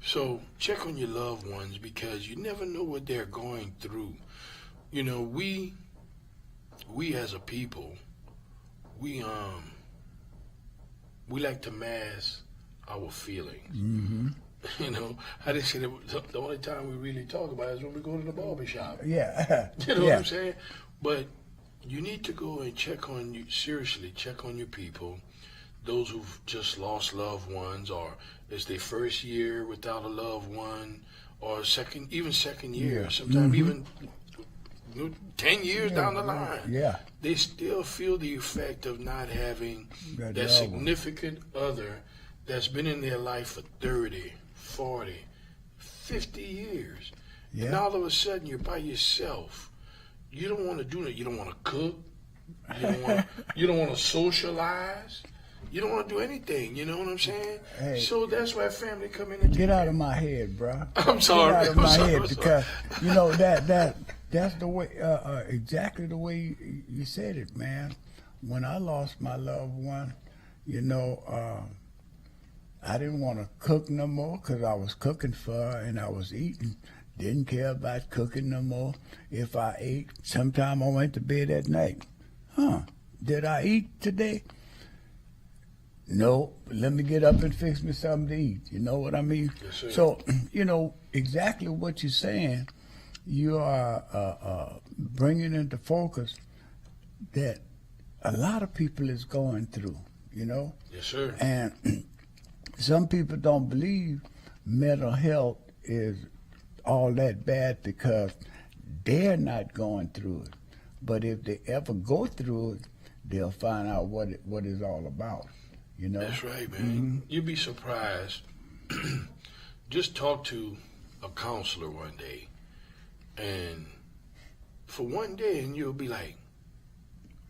So check on your loved ones because you never know what they're going through. You know, we as a people, we we like to mask our feelings. Mm-hmm. You know, I just say that the only time we really talk about it is when we go to the barber shop. Yeah. You know what Yeah. I'm saying? But you need to go and check on you seriously. Check on your people, those who've just lost loved ones, or it's their first year without a loved one, or second year, Yeah. sometimes Mm-hmm. even 10 years Yeah. down the line. Yeah. They still feel the effect of not having That that loved one. significant other that's been in their life for 30, 40, 50 years. And Yeah. all of a sudden you're by yourself. You don't want to do that. You don't want to cook. You don't want. You don't want to socialize. You don't want to do anything. You know what I'm saying? Hey. So that's why family come in and Get out of my head, bro. I'm sorry. Get out of I'm my sorry, head I'm sorry. because you know that's the way exactly the way you said it, man. When I lost my loved one, you know, I didn't want to cook no more because I was cooking for her and I was eating. Didn't care about cooking no more. If I ate, sometime I went to bed at night. Did I eat today? No, let me get up and fix me something to eat. You know what I mean? Yes, sir. So, you know, exactly what you're saying, you are bringing into focus that a lot of people is going through, you know? Yes, sir. And some people don't believe mental health is all that bad because they're not going through it. But if they ever go through it, they'll find out what it's all about. You know? That's right, man. Mm-hmm. You'd be surprised. Just talk to a counselor one day, and for one day, and you'll be like,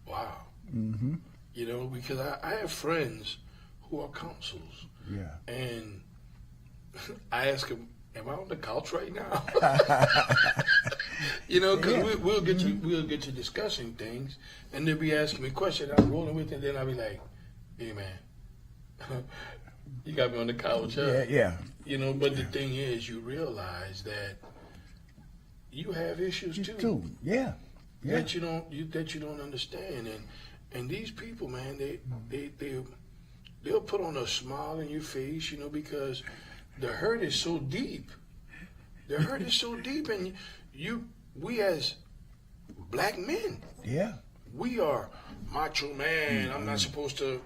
wow. Mm-hmm. You know, because I have friends who are counselors, Yeah. and I ask them, am I on the couch right now? You know, because Yeah. we'll get to discussing things, and they'll be asking me questions. I'm rolling with it, and then I'll be like, hey, man. You got me on the couch, huh? Yeah, yeah. You know, but the thing is, you realize that you have issues You too, too. Yeah. Yeah. that you don't understand, and these people, man, they'll put on a smile on your face, you know, because the hurt is so deep. The hurt is so deep, and we as black men, Yeah. we are macho man. I'm not supposed to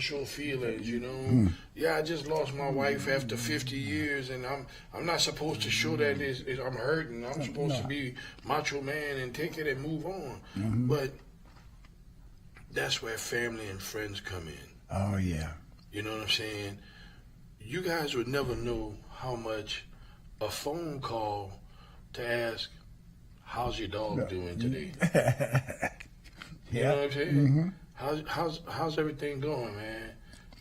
show feelings, you know. Yeah, I just lost my wife after 50 years, and I'm not supposed to show that I'm hurting. I'm supposed to be macho man and take it and move on. But that's where family and friends come in. Oh, yeah. You know what I'm saying? You guys would never know how much a phone call to ask, how's your dog doing today? You know what I'm saying? Mm-hmm. How's everything going, man?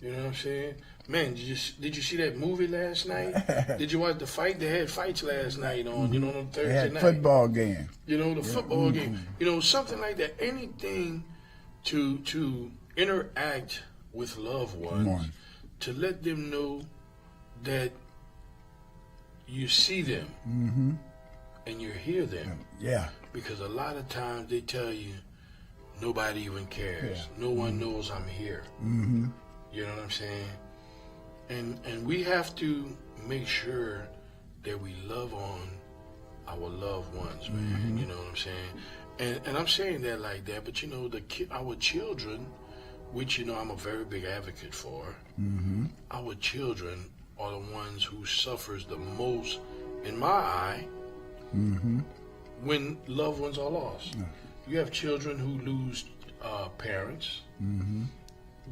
You know what I'm saying? Man, did you see that movie last night? Did you watch the fight? They had fights last night on, you know, on They Thursday had night. football game. You know, the football game. You know, something like that. Anything to interact with loved ones, to let them know that you see them Mm-hmm. and you hear them. Yeah. Because a lot of times they tell you, nobody even cares. Yeah. No one knows I'm here. Mm-hmm. You know what I'm saying? And we have to make sure that we love on our loved ones, man. You know what I'm saying? And I'm saying that like that, but you know, our children, which you know I'm a very big advocate for, our children are the ones who suffers the most, in my eye, when loved ones are lost. You have children who lose parents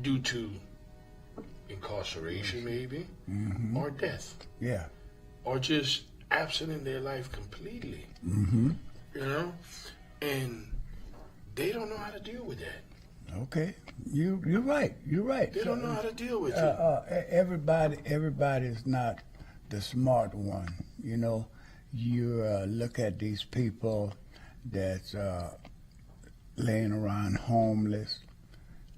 due to incarceration, maybe, or death, Yeah. or just absent in their life completely. Mm-hmm. You know, and they don't know how to deal with that. Okay. You're right. You're right. They don't know how to deal with it. Everybody's not the smart one. You know, you look at these people that's laying around homeless.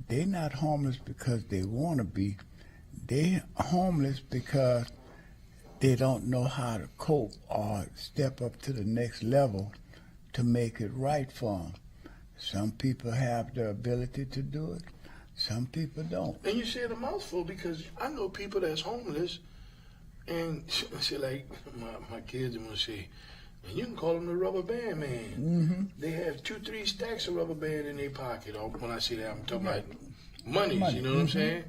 They're not homeless because they want to be. They're homeless because they don't know how to cope or step up to the next level to make it right for them. Some people have the ability to do it. Some people don't. And you said a mouthful because I know people that's homeless, and say like my kids want to say, and you can call them the rubber band man. Mm-hmm. They have 2-3 stacks of rubber band in their pocket. Or when I say that, I'm talking about monies. Money. You know what I'm saying?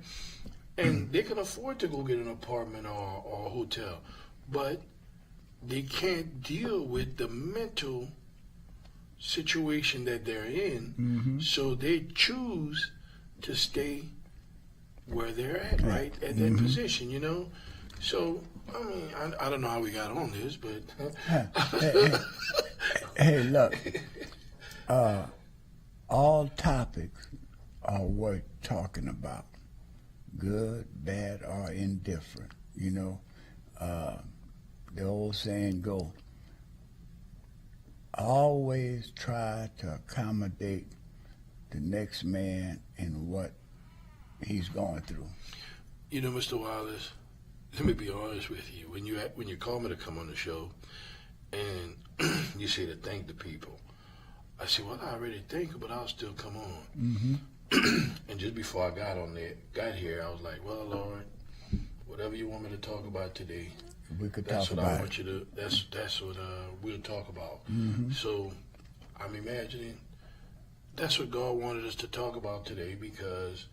And they can afford to go get an apartment or a hotel, but they can't deal with the mental situation that they're in, so they choose to stay where they're at, right at that position, you know. So I mean, I don't know how we got on this, but Hey, look, all topics are worth talking about, good, bad, or indifferent. You know, the old saying go, always try to accommodate the next man in what he's going through. You know, Mr. Wallace, let me be honest with you. When you call me to come on the show, and you say to thank the people, I say, well, I already thank you, but I'll still come on. And just before I got here, I was like, well, Lord, whatever you want me to talk about today, We could that's talk what I about want it. you to. That's what we'll talk about. So I'm imagining that's what God wanted us to talk about today, because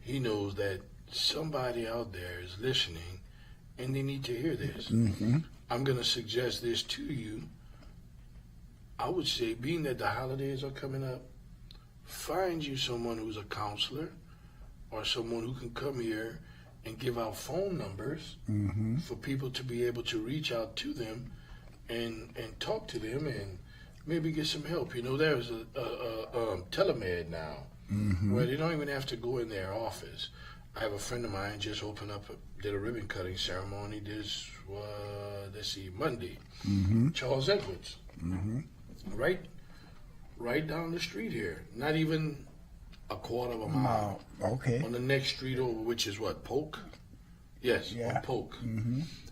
He knows that somebody out there is listening, and they need to hear this. I'm going to suggest this to you. I would say, being that the holidays are coming up, find you someone who's a counselor or someone who can come here and give out phone numbers for people to be able to reach out to them and talk to them and maybe get some help. You know, there's a telemed now where they don't even have to go in their office. I have a friend of mine just did a ribbon cutting ceremony this, Monday. Charles Edwards. Right down the street here. Not even a quarter of a mile. Okay. On the next street over, which is what, Polk? Yes, Yeah. on Polk.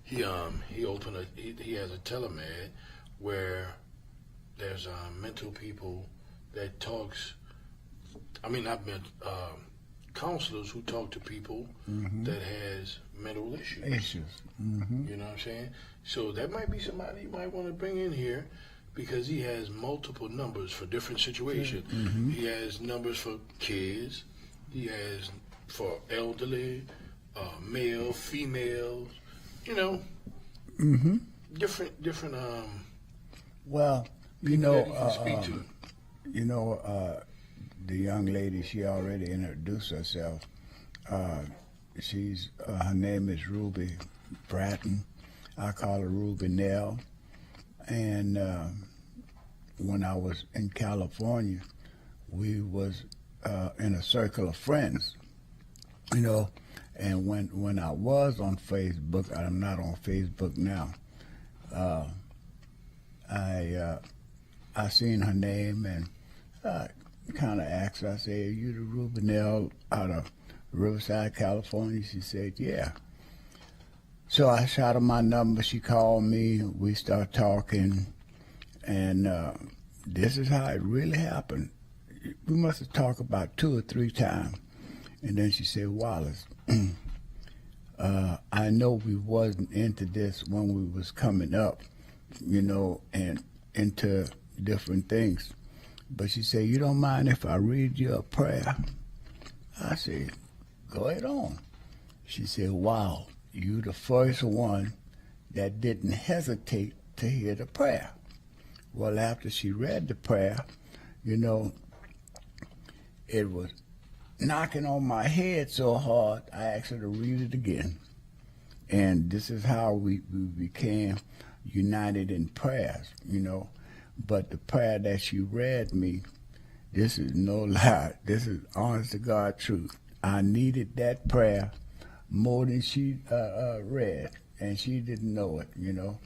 He has a telemed where there's mental people that talks. I mean, I've met counselors who talk to people that has mental issues. You know what I'm saying? So that might be somebody you might want to bring in here, because he has multiple numbers for different situations. He has numbers for kids. He has for elderly, male, female. You know, different. Well, you people know, that he can speak to. you know, the young lady, she already introduced herself. She's her name is Ruby Bratton. I call her Ruby Nell. And when I was in California, we was in a circle of friends, you know. And when I was on Facebook, I'm not on Facebook now. I seen her name and I kind of asked her. I said, "Are you the Ruby Nell out of Riverside, California?" She said, "Yeah." So I shot her my number. She called me. We started talking, and this is how it really happened. We must have talked about 2 or 3 times, and then she said, "Wallace, I know we wasn't into this when we was coming up, you know, and into different things, but," she said, "you don't mind if I read you a prayer?" I said, "Go ahead on." She said, "Wow, you the first one that didn't hesitate to hear the prayer." Well, after she read the prayer, you know, it was knocking on my head so hard, I asked her to read it again. And this is how we became united in prayers, you know. But the prayer that she read me, this is no lie. This is honest to God truth. I needed that prayer more than she read, and she didn't know it, you know.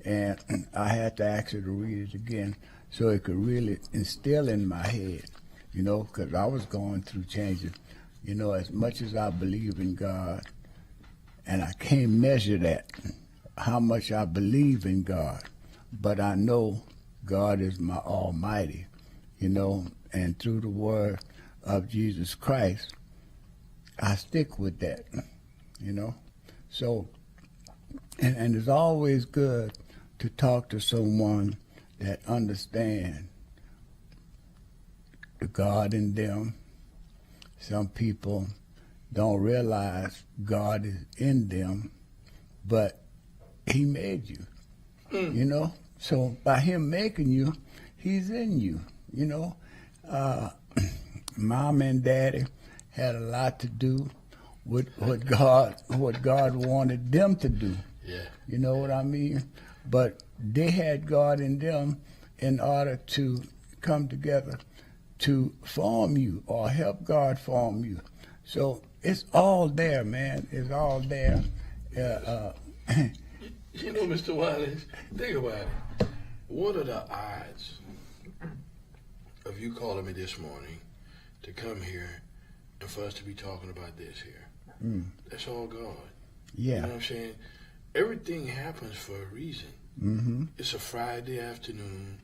And I had to ask her to read it again so it could really instill in my head, you know, because I was going through changes. You know, as much as I believe in God, and I can't measure that, how much I believe in God, but I know God is my Almighty, you know, and through the word of Jesus Christ, I stick with that, you know. So, and it's always good to talk to someone that understands the God in them. Some people don't realize God is in them, but he made you, you know. So by him making you, he's in you, you know. Mom and daddy had a lot to do with what God wanted them to do. Yeah. You know what I mean? But they had God in them in order to come together to form you or help God form you. So it's all there, man. It's all there. You know, Mr. Wallace, think about it. What are the odds of you calling me this morning to come here and for us to be talking about this here? That's all God. Yeah. You know what I'm saying? Everything happens for a reason. Mm-hmm. It's a Friday afternoon,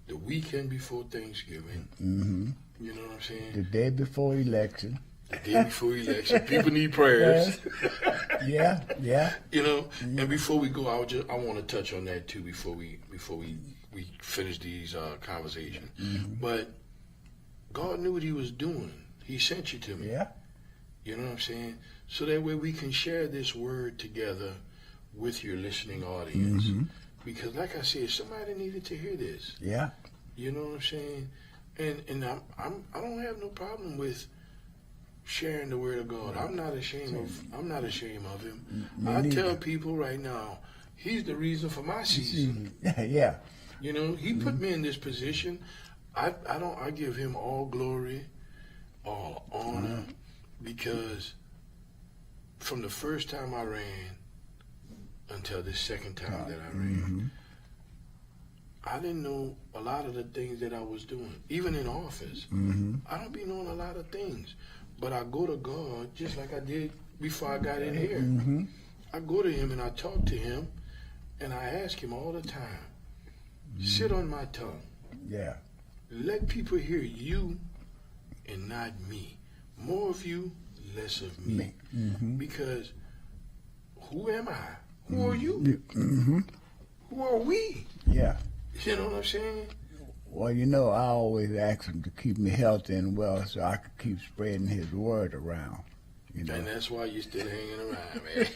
the weekend before Thanksgiving. Mm-hmm. You know what I'm saying? The day before election. The day before election. People need prayers. Yeah, yeah. You know, and before we go, I want to touch on that too before we finish these conversations. Mm-hmm. But God knew what he was doing. He sent you to me. Yeah. You know what I'm saying? So that way we can share this word together with your listening audience. Mm-hmm. Because like I said, somebody needed to hear this. Yeah. You know what I'm saying? And I don't have no problem with sharing the word of God. I'm not ashamed of him. Me I neither. tell people right now, he's the reason for my season. Yeah. You know, he put me in this position. I give him all glory, all honor, because from the first time I ran until the second time that I ran, I didn't know a lot of the things that I was doing. Even in office, I don't be knowing a lot of things. But I go to God just like I did before I got in here. I go to him and I talk to him and I ask him all the time, sit on my tongue. Yeah. Let people hear you and not me. More of you, less of me. Because who am I? Who are you? Who are we? Yeah. You know what I'm saying? Well, you know, I always ask him to keep me healthy and well so I could keep spreading his word around. You know? And that's why you're still hanging around, man.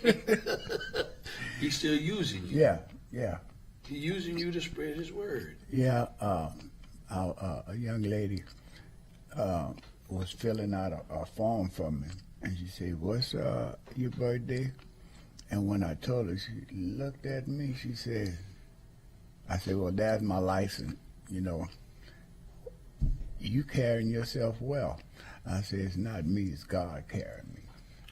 He's still using you. Yeah, yeah. He's using you to spread his word. Yeah, a young lady was filling out a form for me, and she said, "What's your birthday?" And when I told her, she looked at me. She said, "I said, well, that's my license. You know, you carrying yourself well." I said, "It's not me, it's God carrying me."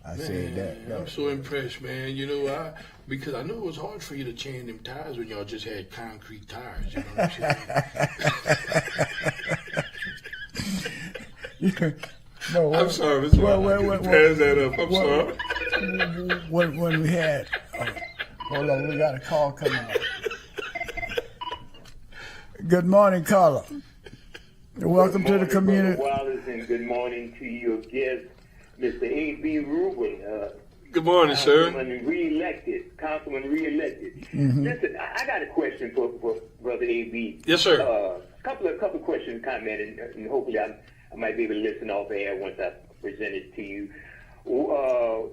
I said that. I'm so impressed, man. You know, because I know it was hard for you to change them tires when y'all just had concrete tires. You know what I'm saying? No, I'm sorry, Mr. Wallace. Pass that up. I'm sorry. When we had, hold on, we got a call coming up. Good morning, caller. Welcome to the community. Brother Wallace, and good morning to your guest, Mr. A.B. Rubin. Good morning, sir. Councilman reelected. Listen, I got a question for Brother A.B. Yes, sir. Couple of questions, comment, and hopefully I might be able to listen off air once I present it to you. What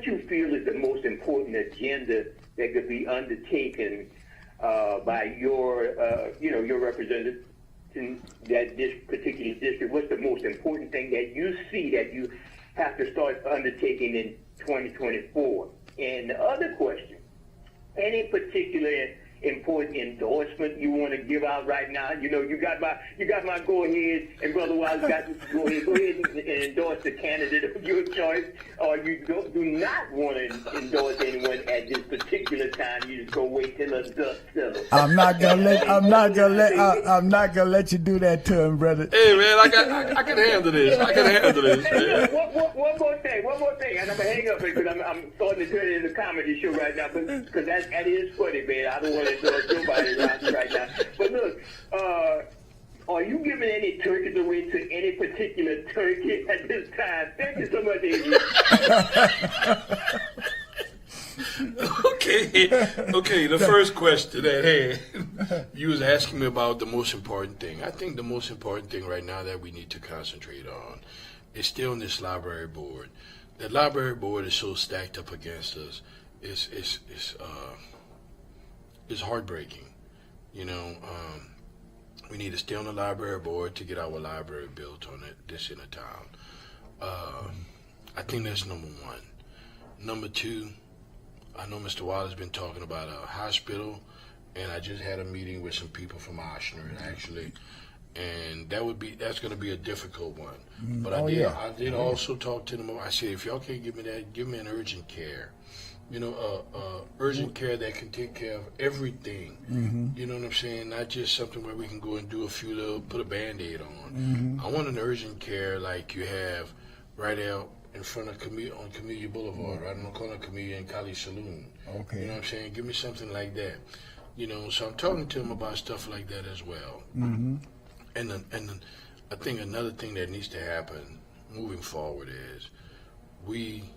you feel is the most important agenda that could be undertaken by your representative in this particular district? What's the most important thing that you see that you have to start undertaking in 2024? And the other question, any particular important endorsement you want to give out right now? You know, you got my go ahead, and Brother Wallace got to go ahead and endorse the candidate of your choice, or you do not want to endorse anyone at this particular time. time. You just go wait till the dust settles. I'm not gonna let you do that to him, brother. Hey man, I can handle this. I can handle this. Hey, Man. look, one more thing, and I'm gonna hang up because I'm starting to turn it into a comedy show right now, because that is funny, man. I don't want to interrupt nobody around right now. But look, are you giving any turkeys away to any particular turkey at this time? Thank you so much, Adrian. Okay. The first question at hand, you was asking me about the most important thing. I think the most important thing right now that we need to concentrate on is still on this library board. The library board is so stacked up against us. It's heartbreaking. You know, we need to stay on the library board to get our library built on this in a town. I think that's number one. Number two, I know Mr. Wallace has been talking about a hospital, and I just had a meeting with some people from Oshner actually, and that's going to be a difficult one. But I did also talk to them. I said, if y'all can't give me that, give me an urgent care. You know, urgent care that can take care of everything. You know what I'm saying? Not just something where we can go and do a few little, put a Band-Aid on. I want an urgent care like you have right out in front of on Camellia Boulevard, right on the corner of Camellia and Kali Saloon. Okay. You know what I'm saying? Give me something like that. You know, so I'm talking to him about stuff like that as well. And I think another thing that needs to happen moving forward is we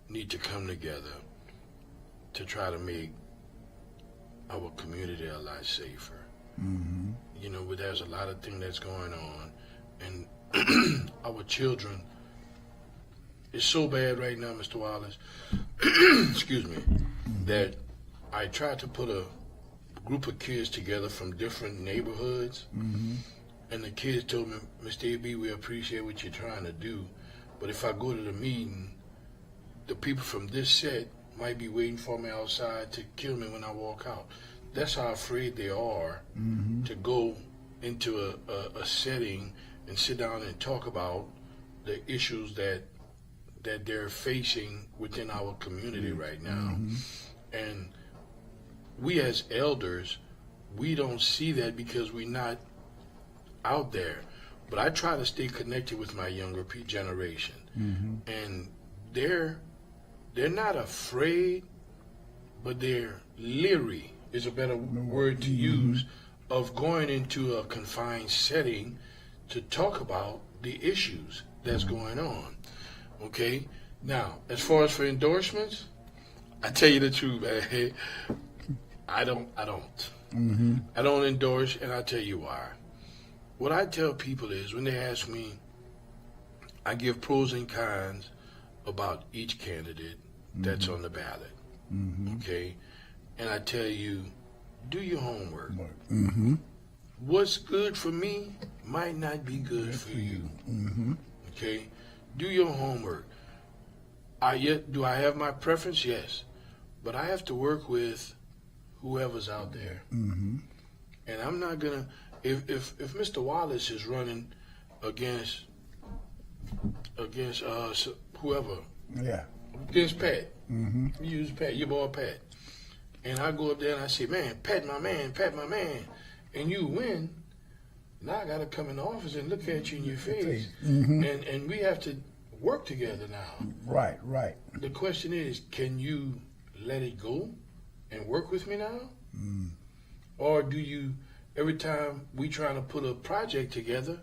need to come together to try to make our community a lot safer. You know, but there's a lot of things that's going on, and our children, it's so bad right now, Mr. Wallace, excuse me, that I tried to put a group of kids together from different neighborhoods, and the kids told me, Mr. A.B., we appreciate what you're trying to do, but if I go to the meeting, the people from this set might be waiting for me outside to kill me when I walk out. That's how afraid they are to go into a setting and sit down and talk about the issues that they're facing within our community right now. And we as elders, we don't see that because we're not out there. But I try to stay connected with my younger generation. And they're not afraid, but they're leery is a better word to use, of going into a confined setting to talk about the issues that's going on. Okay? Now, as far as for endorsements, I tell you the truth, man. I don't endorse, and I'll tell you why. What I tell people is, when they ask me, I give pros and cons about each candidate that's on the ballot. Okay? And I tell you, do your homework. What's good for me might not be good for you. Okay? Do your homework. Do I have my preference? Yes. But I have to work with whoever's out there. And I'm not gonna, if Mr. Wallace is running against whoever, against Pat, use Pat, your boy Pat, and I go up there and I say, man, Pat my man, and you win, now I gotta come in the office and look at you in your face. And we have to work together now. Right. The question is, can you let it go and work with me now? Or do you, every time we trying to put a project together,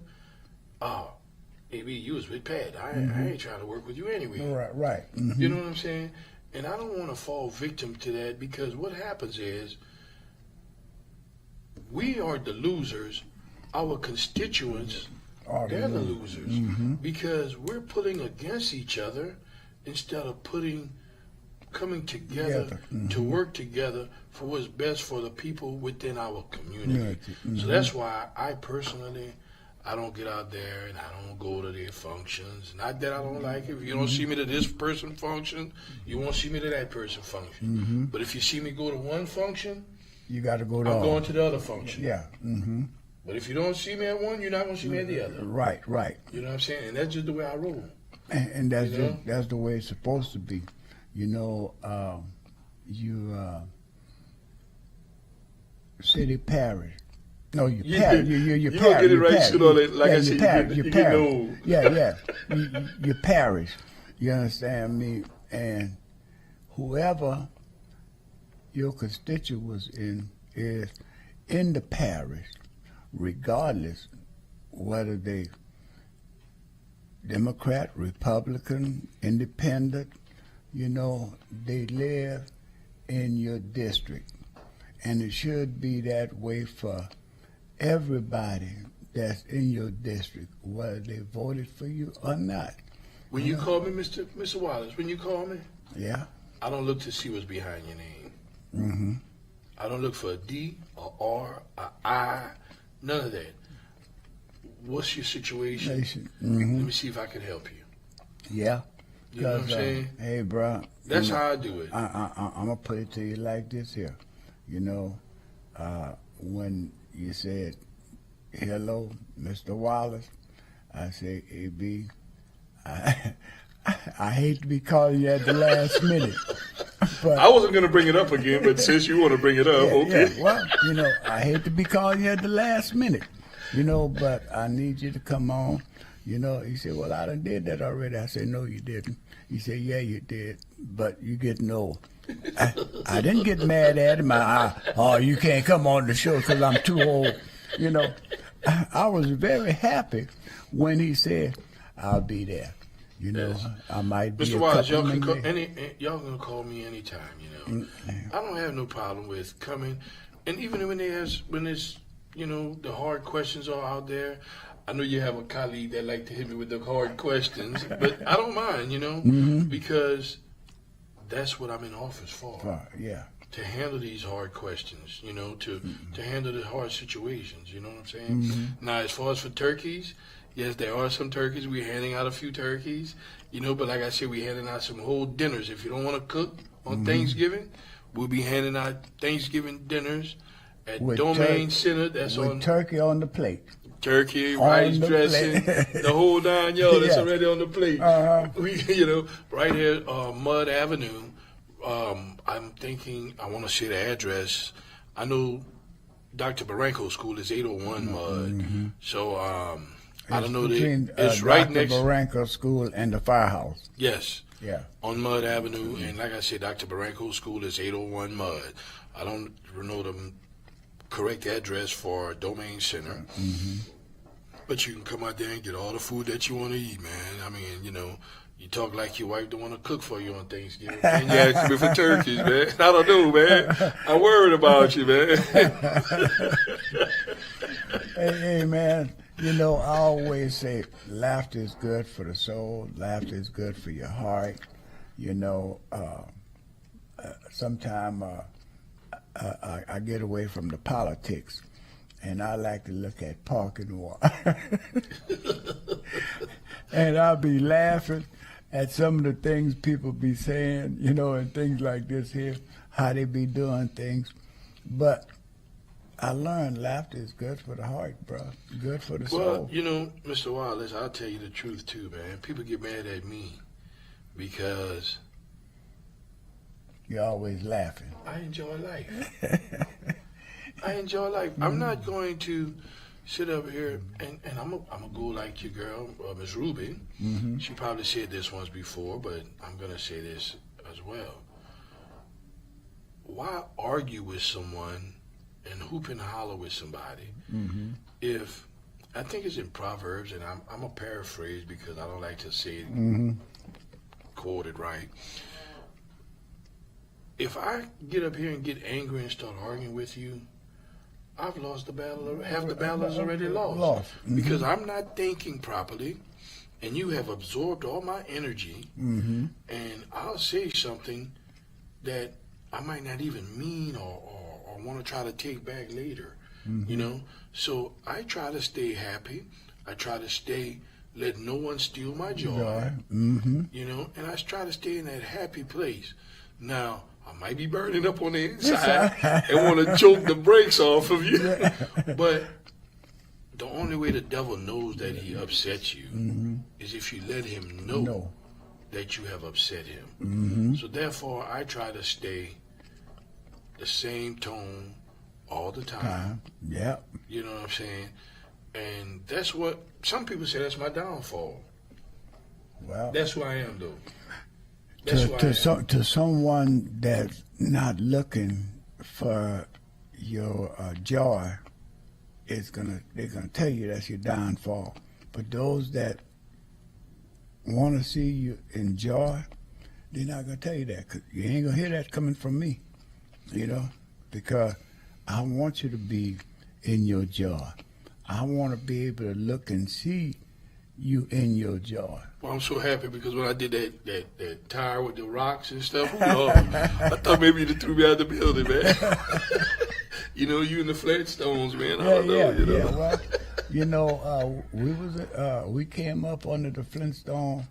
maybe you was with Pat, I ain't trying to work with you anyway. Right. You know what I'm saying? And I don't want to fall victim to that, because what happens is we are the losers. Our constituents, they're the losers, because we're putting against each other instead of coming together to work together for what's best for the people within our community. So that's why I personally, I don't get out there and I don't go to their functions. Not that I don't like it. If you don't see me to this person function, you won't see me to that person function. But if you see me go to one function, you got to go to I'm all. going to the other function. Yeah. But if you don't see me at one, you're not going to see me at the other. Right. You know what I'm saying? And that's just the way I roll. And that's the way it's supposed to be. You know, city parish. No, you You parish. did- You you parish. don't get it you right, parish. shit on it. Like yeah, I you said, parish. you You get parish. old. Yeah. You parish. You understand me? And whoever your constituents is in the parish, regardless whether they Democrat, Republican, Independent, they live in your district. And it should be that way for everybody that's in your district, whether they voted for you or not. When you call me, Mr. Wallace, when you call me, Yeah. I don't look to see what's behind your name. Mm-hmm. I don't look for a D, a R, a I, none of that. What's your situation? Mm-hmm. Let me see if I can help you. Yeah. You know what I'm 'Cause, saying? Hey, bro. That's how I do it. I'm gonna put it to you like this here. When you said hello, Mr. Wallace, I say, AB, I hate to be calling you at the last minute, but I wasn't going to bring it up again, but since you want to bring it up, okay. yeah. Well, I hate to be calling you at the last minute, but I need you to come on. He said, well, I done did that already. I said, no, you didn't. He said, yeah, you did, but you getting old. I didn't get mad at him. You can't come on the show because I'm too old. I was very happy when he said, I'll be there. Yes. I might be Mr. a Wallace, couple y'all of can minutes. y'all can call me anytime. I don't have no problem with coming, and even when it's the hard questions are out there. I know you have a colleague that like to hit me with the hard questions, but I don't mind, because that's what I'm in office for. Yeah. To handle these hard questions, to handle the hard situations, you know what I'm saying? Now, as far as for turkeys, yes, there are some turkeys. We're handing out a few turkeys, but like I said, we're handing out some whole dinners. If you don't want to cook on Thanksgiving, we'll be handing out Thanksgiving dinners at With Domain Center. That's with on turkey on the plate. turkey, On rice the dressing, plate. the whole 9 yards. That's Yeah. already on the plate. We, right here, Mud Avenue. I'm thinking, I want to say the address. I know Dr. Barranco School is 801 Mud. So, I don't know. It's right Dr. next. Barranco School and the firehouse. Yes. Yeah. On Mud Avenue. And like I said, Dr. Barranco School is 801 Mud. I don't know the correct address for Domain Center. But you can come out there and get all the food that you want to eat, man. I mean, you talk like your wife don't want to cook for you on Thanksgiving. And you ask me for turkeys, man. I don't know, man. I'm worried about you, man. Hey, man. I always say laughter is good for the soul. Laughter is good for your heart. Sometimes I get away from the politics, and I like to look at parking water. And I'll be laughing at some of the things people be saying, and things like this here, how they be doing things. But I learned laughter is good for the heart, bro. Good for the Well, soul. Mr. Wallace, I'll tell you the truth too, man. People get mad at me because You're always laughing. I enjoy life. I enjoy life. I'm not going to sit up here and I'm gonna go like your girl, Miss Ruby. She probably said this once before, but I'm gonna say this as well. Why argue with someone and hoop and holler with somebody if I think it's in Proverbs, and I'm gonna paraphrase because I don't like to say it quoted right. If I get up here and get angry and start arguing with you, I've lost the battle. Half the battle is already lost. Because I'm not thinking properly, and you have absorbed all my energy, and I'll say something that I might not even mean or want to try to take back later. So I try to stay happy. I try to let no one steal my joy. And I try to stay in that happy place. Now, I might be burning up on the inside and want to choke the brakes off of you. But the only way the devil knows that he upsets you is if you let him know that you have upset him. So therefore, I try to stay the same tone all the time. Yep. You know what I'm saying? And that's what some people say. That's my downfall. Well, That's who I am, though. That's who I am. to someone that's not looking for your joy, they're gonna tell you that's your downfall. But those that want to see you enjoy, they're not gonna tell you that. 'Cause you ain't gonna hear that coming from me, you know, because I want you to be in your joy. I want to be able to look and see you in your joy. Well, I'm so happy because when I did that tire with the rocks and stuff, oh, Lord, I thought maybe you threw me out the building, man. You know, you and the Flintstones, man. I don't know, you know. Yeah. Well, you know, we came up under the Flintstone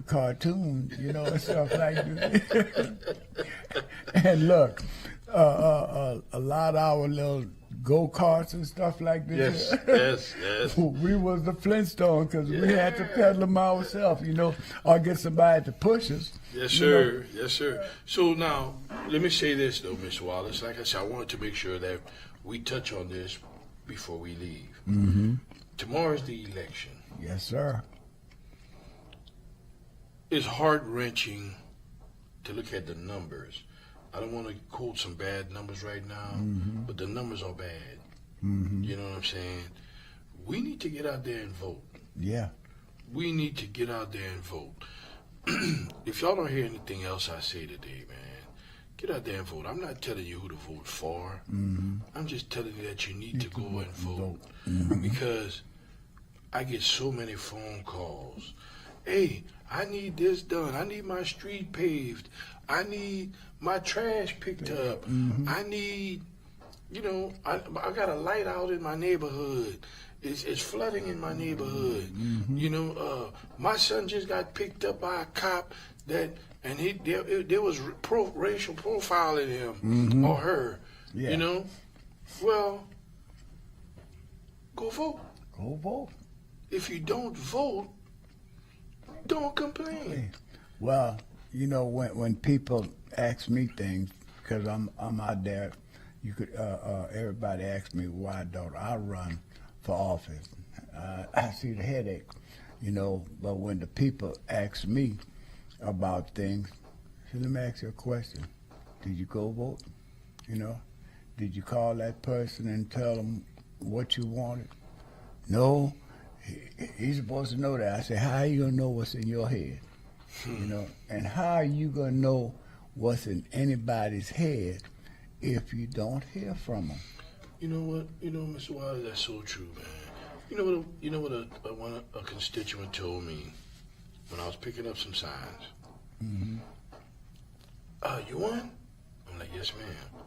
cartoon, you know, and stuff like that. And look, a lot of our little go-karts and stuff like this. Yes. We was the Flintstone because we had to pedal them ourselves, you know, or get somebody to push us. Yes, you sir. know. Yes, sir. So now, let me say this, though, Mr. Wallace. Like I said, I wanted to make sure that we touch on this before we leave. Mm-hmm. Tomorrow's the election. Yes, sir. It's heart-wrenching to look at the numbers. I don't want to quote some bad numbers right now, but the numbers are bad. Mm-hmm. You know what I'm saying? We need to get out there and vote. Yeah. We need to get out there and vote. If y'all don't hear anything else I say today, man, get out there and vote. I'm not telling you who to vote for. Mm-hmm. I'm just telling you that you need to go and vote. Mm-hmm. Because I get so many phone calls. Hey, I need this done. I need my street paved. I need my trash picked up. Mm-hmm. I need, you know, I got a light out in my neighborhood. It's flooding in my neighborhood. Mm-hmm. You know, my son just got picked up by a cop there was racial profiling him Mm-hmm. or her. Yeah. You know, well, go vote. Go vote. If you don't vote, don't complain. Well, you know, when people ask me things, because I'm out there, you could everybody asks me why don't I run for office. I see the headache, you know. But when the people ask me about things, so let me ask you a question: did you go vote? You know, did you call that person and tell them what you wanted? No. He's supposed to know that. I said, how are you gonna know what's in your head? You know, and how are you gonna know what's in anybody's head if you don't hear from them? You know what? You know, Mr. Wilder, that's so true, man. You know what a constituent told me when I was picking up some signs. Mm-hmm. You won? I'm like, yes, ma'am.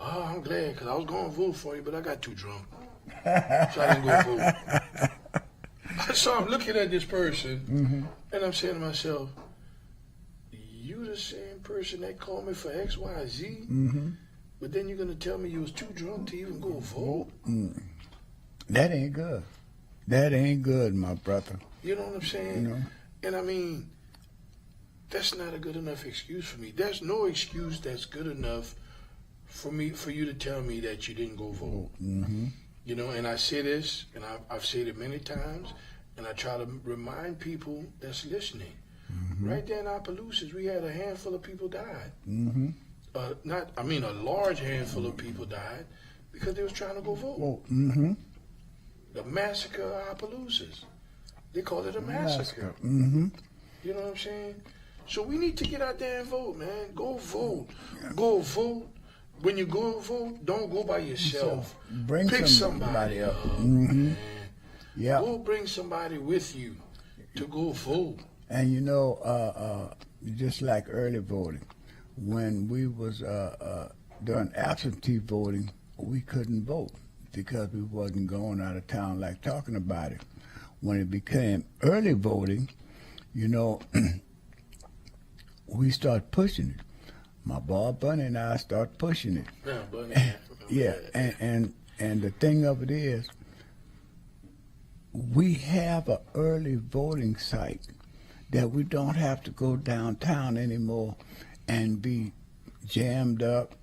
Oh, I'm glad, because I was going to vote for you, but I got too drunk. So I didn't go vote. So I'm looking at this person, and I'm saying to myself, you the same person that called me for X, Y, Z, but then you're going to tell me you was too drunk to even go vote? That ain't good. That ain't good, my brother. You know what I'm saying? You know? And I mean, that's not a good enough excuse for me. There's no excuse that's good enough for you to tell me that you didn't go vote. Mm-hmm. You know, and I say this, and I've said it many times, and I try to remind people that's listening. Right there in Opelousas, we had a handful of people died. Mm-hmm. A large handful of people died because they was trying to go vote. Well, mm-hmm. The massacre of Opelousas. They call it a massacre. Mm-hmm. You know what I'm saying? So we need to get out there and vote, man. Go vote. Go vote. When you go vote, don't go by yourself. Pick somebody up. Mm-hmm. Yeah. Go bring somebody with you to go vote. And you know, just like early voting, when we was doing absentee voting, we couldn't vote because we wasn't going out of town like talking about it. When it became early voting, you know, we started pushing it. My boy Bunny and I start pushing it. Yeah, Bunny. Yeah, and the thing of it is, we have an early voting site that we don't have to go downtown anymore and be jammed up,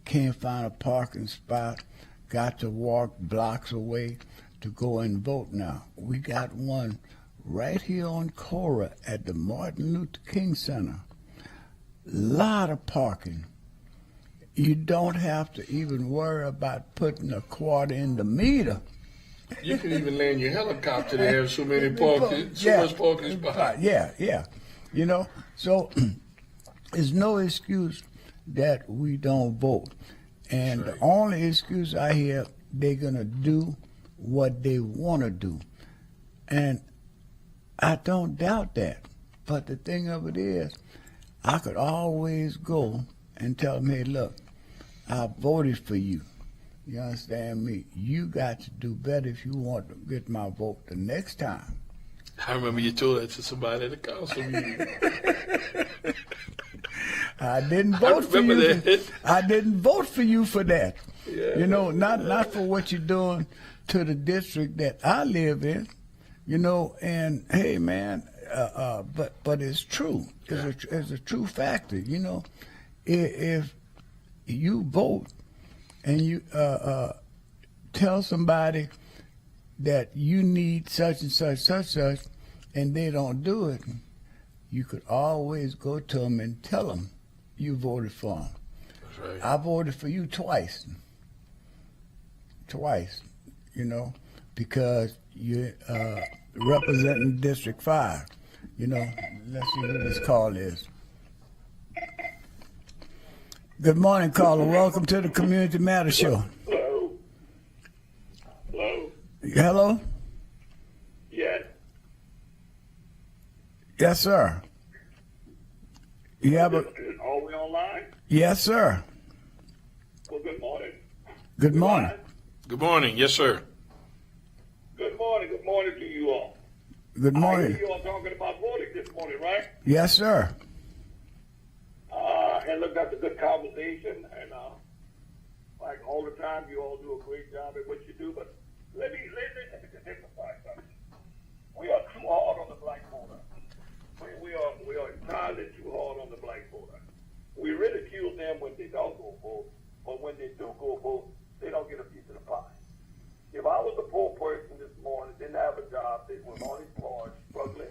can't find a parking spot, got to walk blocks away to go and vote now. We got one right here on Cora at the Martin Luther King Center. Lot of parking. You don't have to even worry about putting a quarter in the meter. You can even land your helicopter there. So many parking, much parking spot. Yeah. You know, so there's no excuse that we don't vote. And That's right. the only excuse I hear, they're gonna do what they want to do, and I don't doubt that. But the thing of it is, I could always go and tell them, hey, look, I voted for you. You understand me? You got to do better if you want to get my vote the next time. I remember you told that to somebody at the council meeting. I didn't vote for remember you. that. I didn't vote for you for that. Yeah. You know, not for what you're doing to the district that I live in. You know, and hey, man, but it's true. It's a true factor. You know, if you vote and you tell somebody that you need such and such, and they don't do it, you could always go to them and tell them you voted for them. That's right. I voted for you twice, you know, because you're representing District 5. You know, let's see who this call is. Good morning, caller. Welcome to the Community Matter Show. Hello. Hello. Hello? Yes. Yes, sir. You have a... Are we online? Yes, sir. Well, good morning. Good morning. Good morning. Yes, sir. Good morning. Good morning to you all. Good I morning. hear you all talking about voting this morning, right? Yes, sir. And look, that's a good conversation. And like all the time, you all do a great job at what you do. But let me just emphasize something. We are too hard on the black voter. We are entirely too hard on the black voter. We ridicule them when they don't go vote, but when they do go vote, they don't get a piece of the pie. If I was a poor person this morning, didn't have a job, they were unemployed, struggling,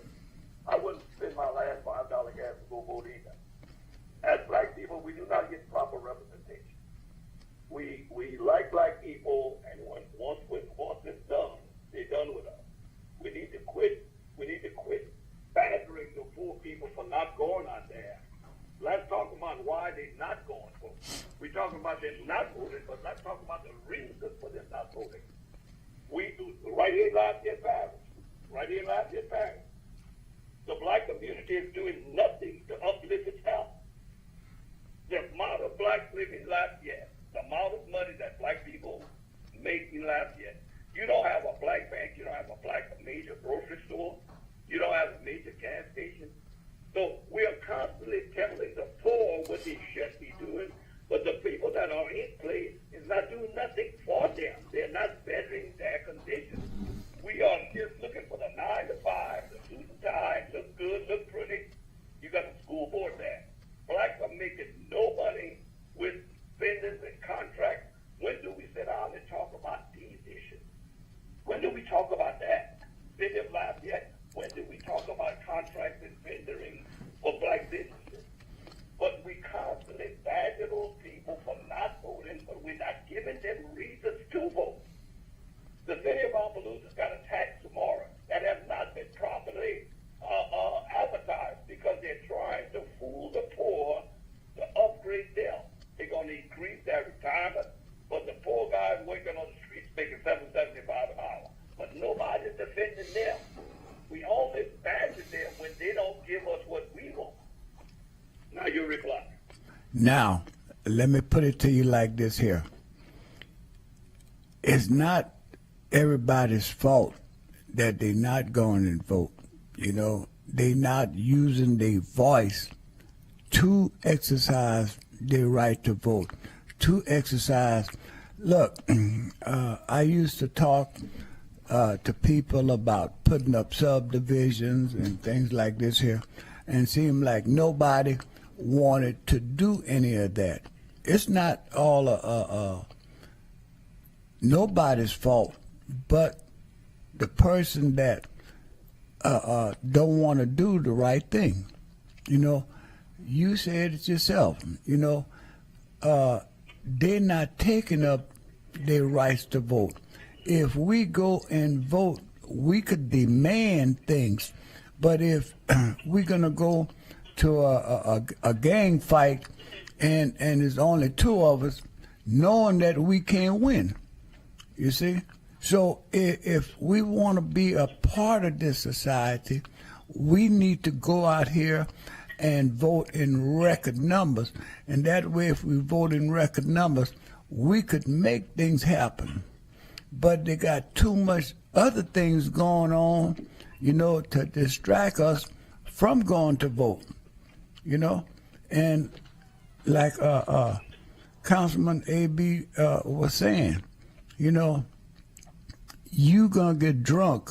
I wouldn't spend my last $5 gas to go vote either. As black people, we do not get proper representation. We like black people, and once it's done, they're done with us. We need to quit. We need to quit badgering the poor people for not going out there. Let's talk about why they're not going for. We're talking about them not voting, but let's talk about the reasons for them not voting. We do right here in Lafayette Parish. The black community is doing nothing to uplift its health. The amount of blacks living in Lafayette, the amount of money that black people make in Lafayette. You don't have a black bank, you don't have a black major grocery store, you don't have a major gas station. So we are constantly telling the poor what they should be doing, but the people that are in place is not doing nothing for them. They're not bettering their conditions. We are just looking for the 9 to 5, the suit and tie, look good, look pretty. You got the school board there. Blacks are making no money with vendors and contracts. When do we sit down and talk about these issues? When do we talk about that? City of Lafayette, when do we talk about contracts and vendoring for black businesses? But we constantly badger those people for not voting, but we're not giving them reasons to vote. The city of Opelousas got a tax tomorrow that has not been properly advertised because they're trying to fool the poor to upgrade them. They're going to increase their retirement, but the poor guys working on the streets making $7.75 an hour. But nobody's defending them. We only badger them when they don't give us what we want. Now you reply. Now, let me put it to you like this here. It's not everybody's fault that they're not going and vote. You know, they're not using their voice to exercise their right to vote, to exercise. Look, I used to talk to people about putting up subdivisions and things like this here, and it seemed like nobody wanted to do any of that. It's not all nobody's fault but the person that don't want to do the right thing. You know, you said it yourself. You know, they're not taking up their rights to vote. If we go and vote, we could demand things, but if we're gonna go to a gang fight and there's only two of us, knowing that we can't win, you see. So if we want to be a part of this society, we need to go out here and vote in record numbers. And that way, if we vote in record numbers, we could make things happen. But they got too much other things going on, you know, to distract us from going to vote, you know. And like Councilman A.B. Was saying, you know, you gonna get drunk,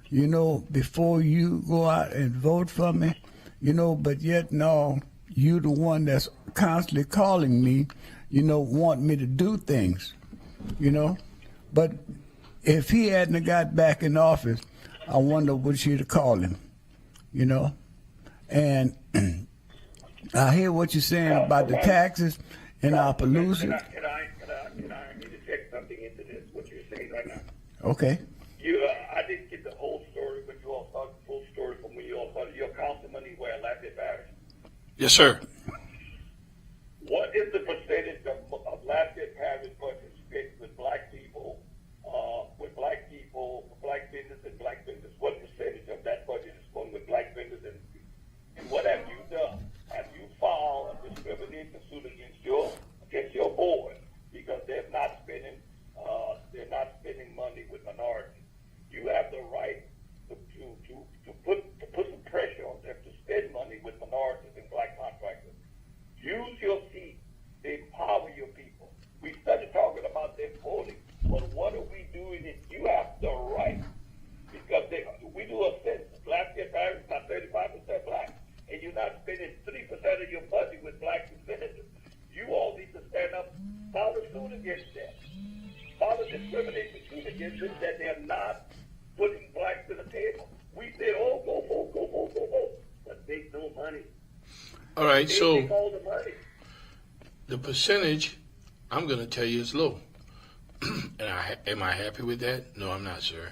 you know, before you go out and vote for me, you know, but yet no, you the one that's constantly calling me, you know, want me to do things, you know. But if he hadn't got back in office, I wonder would she'd have called him, you know. And I hear what you're saying about the taxes and our pollution. Can I interject something into this, what you're saying right now? Okay. I didn't get the whole story, but you all started the full story from when you all started your councilman where Lafayette Parish. Yes, sir. What is the percentage of Lafayette Parish budget spent with black people, black business and black business? What percentage of that budget is going with black business and what have you done? Have you filed a discrimination suit against your board because they're not spending money with minorities? You have the right to put some pressure on them to spend money with minorities and black contractors. Use your seat to empower your people. We started talking about them voting, but what are we doing if you have the right? Because we do a census. Lafayette Parish is not 35% black, and you're not spending 3% of your budget with black senators. You all need to stand up, file a suit against them. File a discrimination suit against them that they're not putting blacks to the table. We said, oh, go vote, but make no money. All right, They so take all the money. the percentage, I'm going to tell you, is low. And am I happy with that? No, I'm not, sir.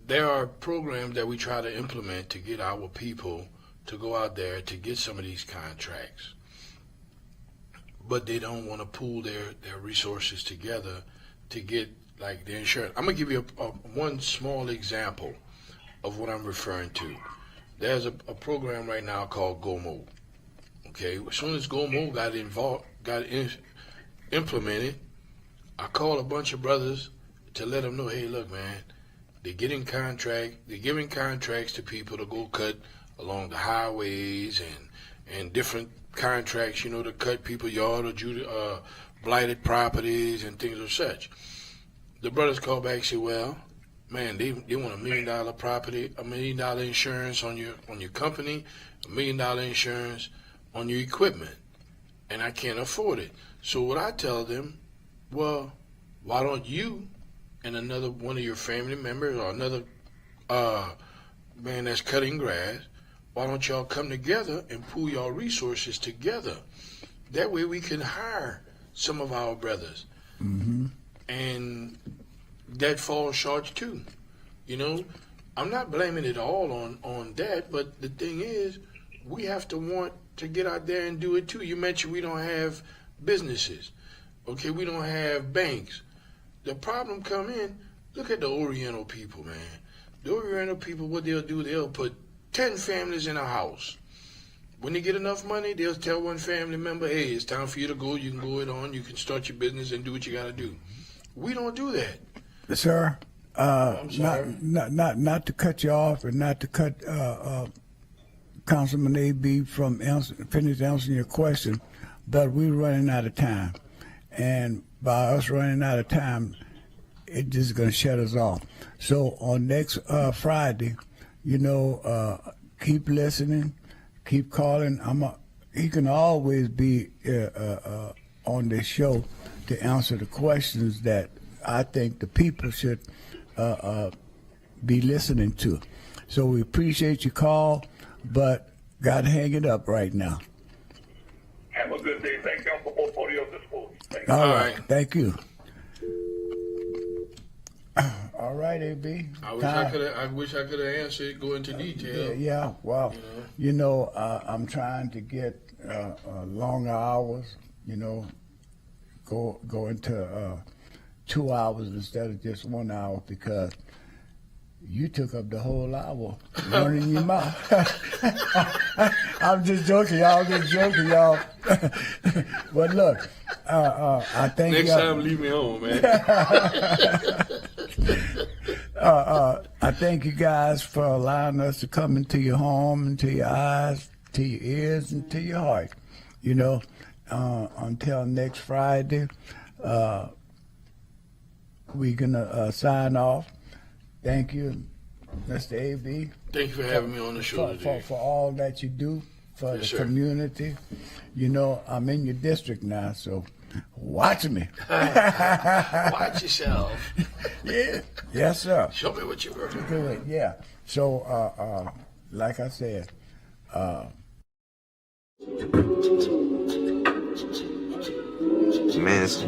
There are programs that we try to implement to get our people to go out there to get some of these contracts. But they don't want to pool their resources together to get, like, the insurance. I'm going to give you one small example of what I'm referring to. There's a program right now called GoMo. Okay, as soon as GoMo got implemented, I called a bunch of brothers to let them know, hey, look, man, they're giving contracts to people to go cut along the highways and different contracts, you know, to cut people yard or blighted properties and things of such. The brothers called back and said, well, man, they want $1 million property, $1 million insurance on your company, $1 million insurance on your equipment, and I can't afford it. So what I tell them, well, why don't you and another one of your family members or another man that's cutting grass, why don't y'all come together and pool your resources together? That way we can hire some of our brothers. Mm-hmm. And that falls short too. You know, I'm not blaming it all on that, but the thing is, we have to want to get out there and do it too. You mentioned we don't have businesses. Okay, we don't have banks. The problem come in, look at the Oriental people, man. The Oriental people, what they'll do, they'll put 10 families in a house. When they get enough money, they'll tell one family member, hey, it's time for you to go. You can go it on. You can start your business and do what you got to do. We don't do that. Sir, I'm sorry. not to cut you off and not to cut Councilman A.B. from finish answering your question, but we're running out of time. And by us running out of time, it's just going to shut us off. So on next Friday, you know, keep listening, keep calling. He can always be on this show to answer the questions that I think the people should be listening to. So we appreciate your call, but got to hang it up right now. Have a good day. Thank y'all for both audio discourse. Thank you. All All right. right. Thank you. All right, AB. I wish I could have answered, go into detail. Yeah, well, you know, I'm trying to get longer hours, you know, go into 2 hours instead of just 1 hour, because you took up the whole hour running your mouth. I'm just joking, y'all. But look, I think Next time, leave me home, man. I thank you guys for allowing us to come into your home, into your eyes, to your ears, and to your heart. You know, until next Friday, we're gonna sign off. Thank you, Mr. AB. Thank you for having me on the show today. For all that you do for Yes, the sir. community. You know, I'm in your district now, so watch me. Watch yourself. Yeah. Yes, sir. Show me what you're working. Do it, yeah. So, like I said, Man, it's